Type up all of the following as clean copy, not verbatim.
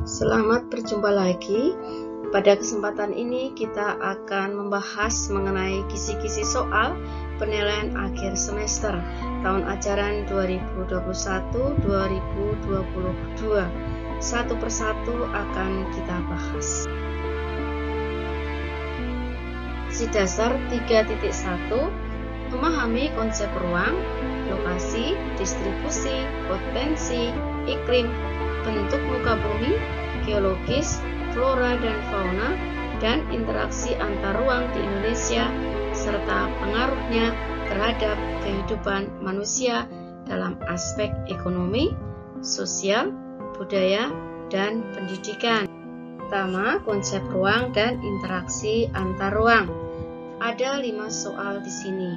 Selamat berjumpa lagi. Pada kesempatan ini kita akan membahas mengenai kisi-kisi soal penilaian akhir semester tahun ajaran 2021-2022. Satu persatu akan kita bahas. Kisi dasar 3.1, memahami konsep ruang, lokasi, distribusi, potensi, iklim, bentuk muka bumi, geologis, flora dan fauna, dan interaksi antar ruang di Indonesia, serta pengaruhnya terhadap kehidupan manusia dalam aspek ekonomi, sosial, budaya, dan pendidikan. Pertama, konsep ruang dan interaksi antar ruang. Ada 5 soal di sini.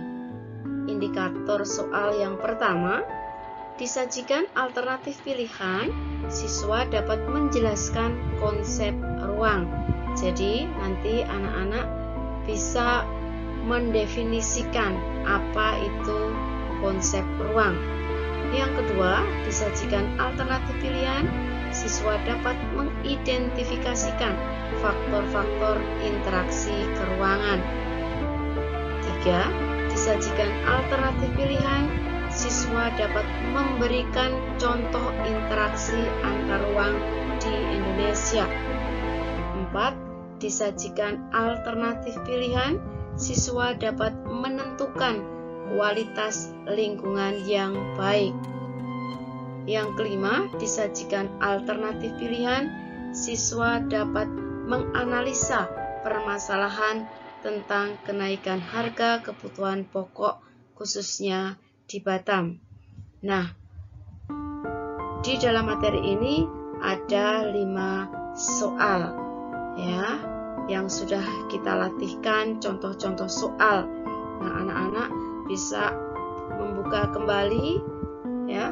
Indikator soal yang pertama, disajikan alternatif pilihan, siswa dapat menjelaskan konsep ruang. Jadi nanti anak-anak bisa mendefinisikan apa itu konsep ruang. Yang kedua, disajikan alternatif pilihan, siswa dapat mengidentifikasikan faktor-faktor interaksi keruangan. 3. Disajikan alternatif pilihan, siswa dapat memberikan contoh interaksi antar ruang di Indonesia. 4. Disajikan alternatif pilihan, siswa dapat menentukan kualitas lingkungan yang baik. Yang kelima, disajikan alternatif pilihan, siswa dapat menganalisa permasalahan tentang kenaikan harga kebutuhan pokok khususnya di Batam. Nah, di dalam materi ini ada 5 soal ya yang sudah kita latihkan contoh-contoh soal. Nah, anak-anak bisa membuka kembali ya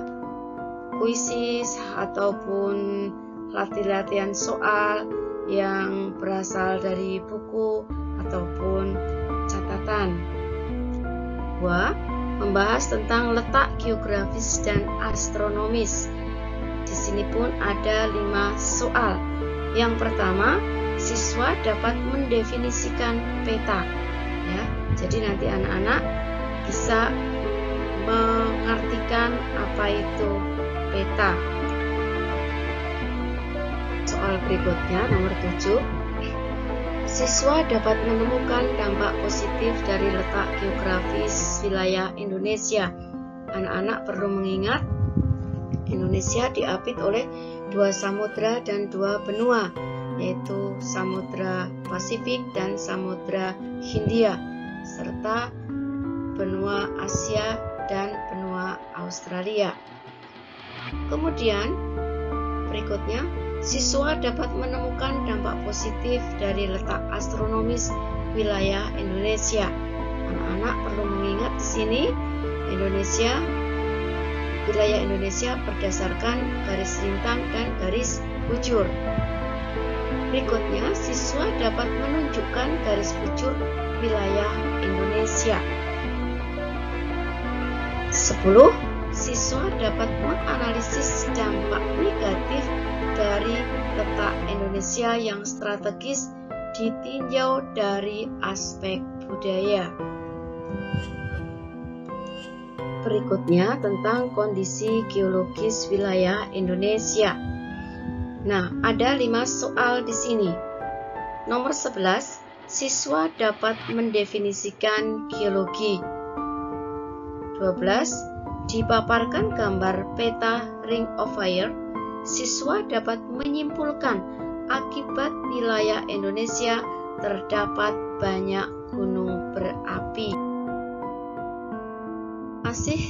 kuisis ataupun latihan soal yang berasal dari buku ataupun catatan. 2. Membahas tentang letak geografis dan astronomis. Di sini pun ada 5 soal. Yang pertama, siswa dapat mendefinisikan peta. Ya, jadi nanti anak-anak bisa mengartikan apa itu peta. Soal berikutnya nomor 7. Siswa dapat menemukan dampak positif dari letak geografis wilayah Indonesia. Anak-anak perlu mengingat Indonesia diapit oleh 2 samudra dan 2 benua, yaitu Samudra Pasifik dan Samudra Hindia, serta benua Asia dan benua Australia. Kemudian berikutnya, siswa dapat menemukan dampak positif dari letak astronomis wilayah Indonesia. Anak-anak perlu mengingat di sini wilayah Indonesia berdasarkan garis lintang dan garis bujur. Berikutnya, siswa dapat menunjukkan garis bujur wilayah Indonesia. 10. Siswa dapat menganalisis dampak negatif dari letak Indonesia yang strategis ditinjau dari aspek budaya. Berikutnya tentang kondisi geologis wilayah Indonesia. Nah, ada 5 soal di sini. Nomor 11, siswa dapat mendefinisikan geologi. 12, dipaparkan gambar peta Ring of Fire. Siswa dapat menyimpulkan akibat wilayah Indonesia terdapat banyak gunung berapi. Masih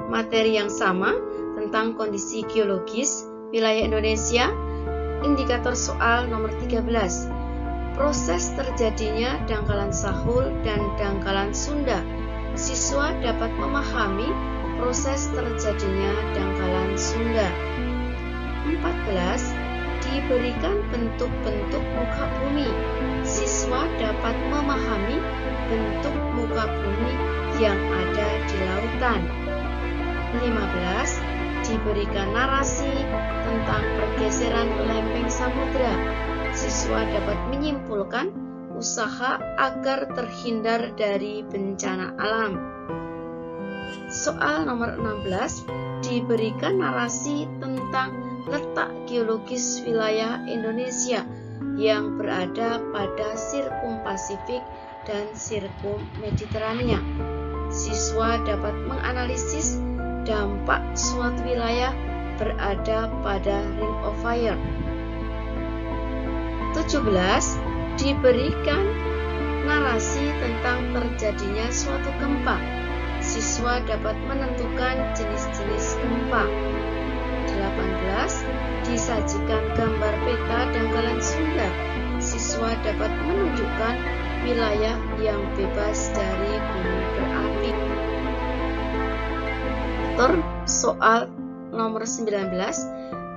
materi yang sama tentang kondisi geologis wilayah Indonesia. Indikator soal nomor 13. Proses terjadinya dangkalan Sahul dan dangkalan Sunda. Siswa dapat memahami proses terjadinya dangkalan Sunda. 14. Diberikan bentuk-bentuk muka bumi. Siswa dapat memahami bentuk muka bumi yang ada di lautan. 15. diberikan narasi tentang pergeseran lempeng samudra. Siswa dapat menyimpulkan usaha agar terhindar dari bencana alam. Soal nomor 16, diberikan narasi tentang letak geologis wilayah Indonesia yang berada pada sirkum Pasifik dan sirkum Mediterania. Siswa dapat menganalisis dampak suatu wilayah berada pada Ring of Fire. 17. Diberikan narasi tentang terjadinya suatu gempa. Siswa dapat menentukan jenis-jenis gempa. 18. Disajikan gambar peta dangkalan Sunda. Siswa dapat menunjukkan wilayah yang bebas dari gunung berapi. Soal nomor 19,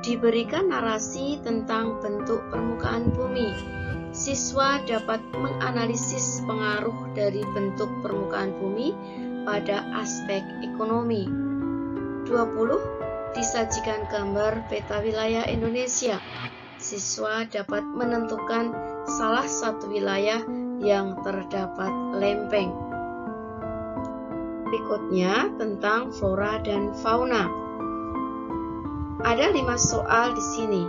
diberikan narasi tentang bentuk permukaan bumi. Siswa dapat menganalisis pengaruh dari bentuk permukaan bumi pada aspek ekonomi. 20. Disajikan gambar peta wilayah Indonesia. Siswa dapat menentukan salah satu wilayah yang terdapat lempeng. Berikutnya tentang flora dan fauna. Ada 5 soal di sini.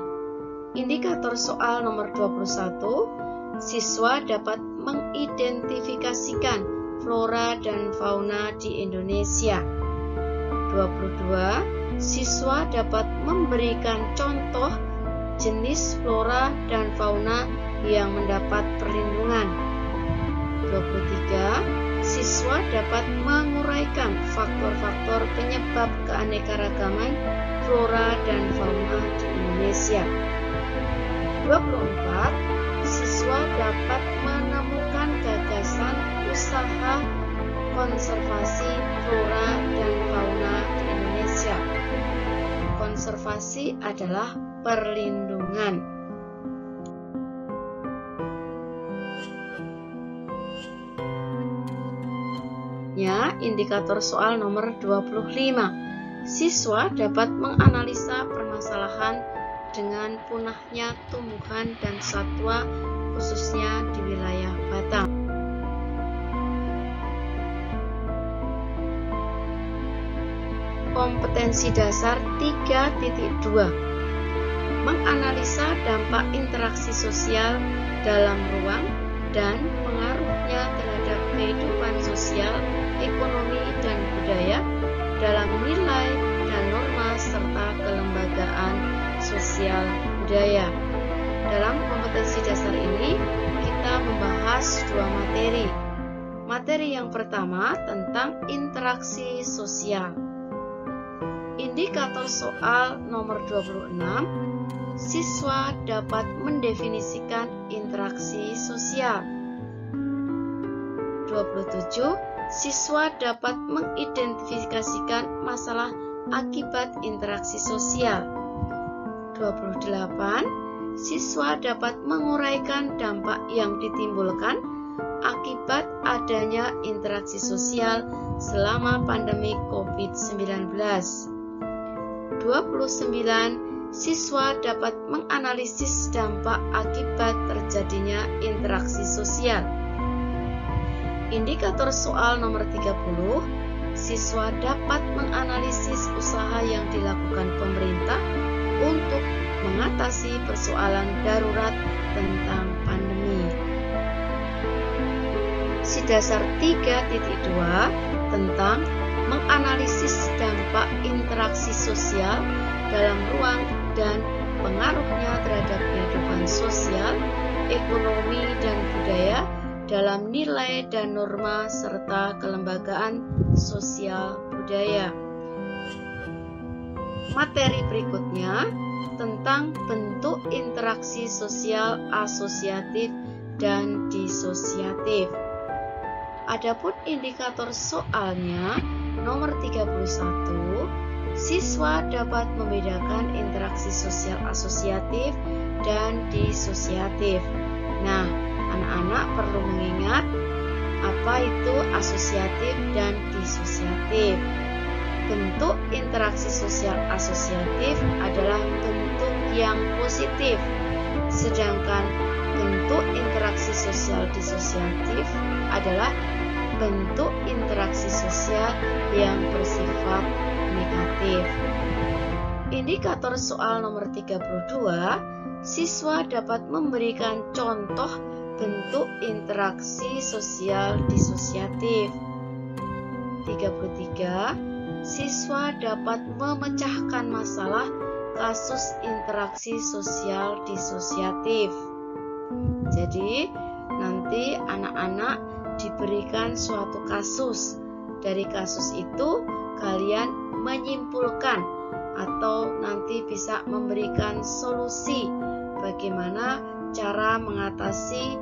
Indikator soal nomor 21, siswa dapat mengidentifikasikan flora dan fauna di Indonesia. 22, siswa dapat memberikan contoh jenis flora dan fauna yang mendapat perlindungan. 23, siswa dapat menguraikan faktor-faktor penyebab keanekaragaman flora dan fauna di Indonesia. 24, siswa dapat menemukan gagasan usaha konservasi flora dan fauna di Indonesia. Konservasi adalah perlindungan. Indikator soal nomor 25. Siswa dapat menganalisa permasalahan dengan punahnya tumbuhan dan satwa khususnya di wilayah Batam. Kompetensi dasar 3.2. Menganalisa dampak interaksi sosial dalam ruang dan pengaruhnya terhadap kehidupan sosial, ekonomi, dan budaya dalam nilai dan norma serta kelembagaan sosial budaya. Dalam kompetensi dasar ini, kita membahas 2 materi. Materi yang pertama tentang interaksi sosial. Indikator soal nomor 26, siswa dapat mendefinisikan interaksi sosial. 27, siswa dapat mengidentifikasikan masalah akibat interaksi sosial. 28, siswa dapat menguraikan dampak yang ditimbulkan akibat adanya interaksi sosial selama pandemi COVID-19. 29, siswa dapat menganalisis dampak akibat terjadinya interaksi sosial. Indikator soal nomor 30, siswa dapat menganalisis usaha yang dilakukan pemerintah untuk mengatasi persoalan darurat tentang pandemi. Dasar 3.2 tentang menganalisis dampak interaksi sosial dalam ruang dan pengaruhnya terhadap kehidupan sosial, ekonomi, dan budaya dalam nilai dan norma serta kelembagaan sosial budaya. Materi berikutnya tentang bentuk interaksi sosial asosiatif dan disosiatif. Adapun indikator soalnya nomor 31, siswa dapat membedakan interaksi sosial asosiatif dan disosiatif. Nah, anak-anak perlu mengingat apa itu asosiatif dan disosiatif. bentuk interaksi sosial asosiatif adalah bentuk yang positif, sedangkan bentuk interaksi sosial disosiatif adalah bentuk interaksi sosial yang bersifat negatif. Indikator soal nomor 32, siswa dapat memberikan contoh bentuk interaksi sosial disosiatif. 33. Siswa dapat memecahkan masalah kasus interaksi sosial disosiatif. Jadi, nanti anak-anak diberikan suatu kasus. Dari kasus itu, kalian menyimpulkan atau nanti bisa memberikan solusi bagaimana cara mengatasi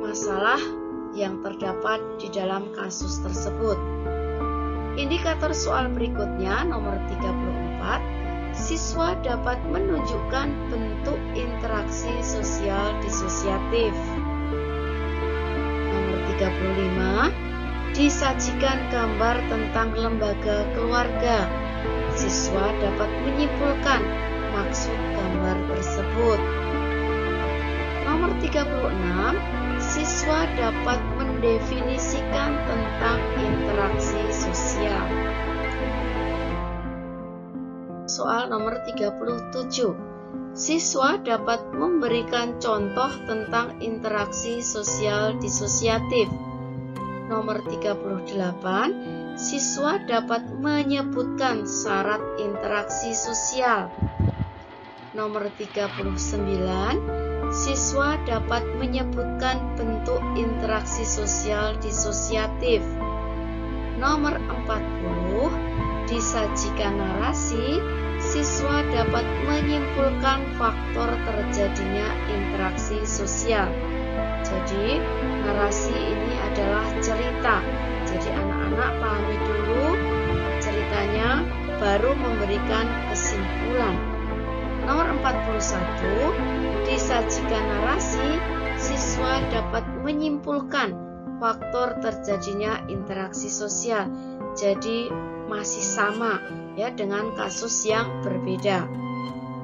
masalah yang terdapat di dalam kasus tersebut. Indikator soal berikutnya nomor 34, siswa dapat menunjukkan bentuk interaksi sosial disosiatif. Nomor 35, disajikan gambar tentang lembaga keluarga. Siswa dapat menyimpulkan maksud gambar tersebut. Nomor 36, siswa dapat mendefinisikan tentang interaksi sosial. Soal nomor 37, siswa dapat memberikan contoh tentang interaksi sosial disosiatif. Nomor 38, siswa dapat menyebutkan syarat interaksi sosial. Nomor 39, siswa dapat menyebutkan bentuk interaksi sosial disosiatif. Nomor 40, disajikan narasi, siswa dapat menyimpulkan faktor terjadinya interaksi sosial. Jadi, narasi ini adalah cerita. Jadi, anak-anak pahami dulu ceritanya, baru memberikan kesimpulan. Nomor 41, disajikan narasi, siswa dapat menyimpulkan faktor terjadinya interaksi sosial. Jadi masih sama ya dengan kasus yang berbeda.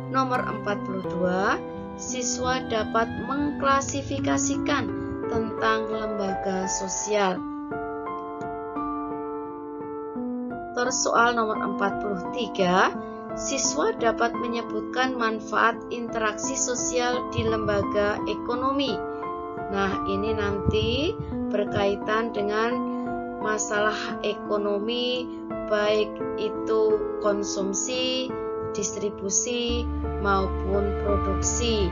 Nomor 42, siswa dapat mengklasifikasikan tentang lembaga sosial. Soal nomor 43, siswa dapat menyebutkan manfaat interaksi sosial di lembaga ekonomi. Nah, ini nanti berkaitan dengan masalah ekonomi, baik itu konsumsi, distribusi, maupun produksi.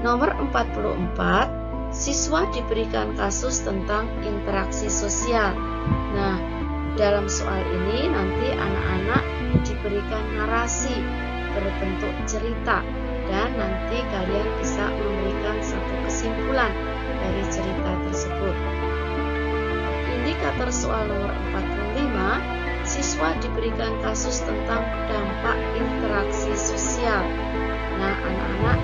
Nomor 44, siswa diberikan kasus tentang interaksi sosial. Nah, dalam soal ini nanti anak-anak diberikan narasi berbentuk cerita dan nanti kalian bisa memberikan satu kesimpulan dari cerita tersebut. Indikator soal nomor 45, siswa diberikan kasus tentang dampak interaksi sosial. Nah, anak-anak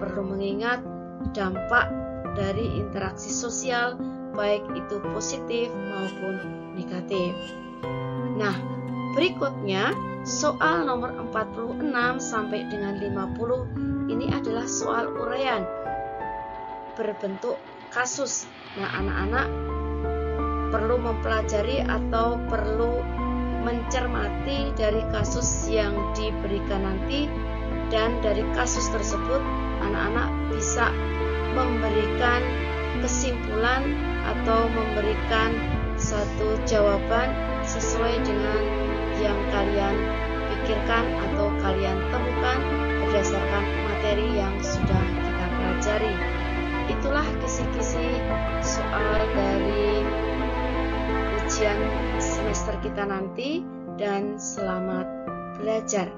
perlu mengingat dampak dari interaksi sosial baik itu positif maupun negatif. Nah, berikutnya soal nomor 46 sampai dengan 50 ini adalah soal uraian berbentuk kasus. Nah, anak-anak perlu mempelajari atau perlu mencermati dari kasus yang diberikan nanti, dan dari kasus tersebut anak-anak bisa memberikan kesimpulan atau memberikan satu jawaban sesuai dengan yang kalian pikirkan atau kalian temukan berdasarkan materi yang sudah kita pelajari. Itulah kisi-kisi soal dari ujian semester kita nanti, dan selamat belajar.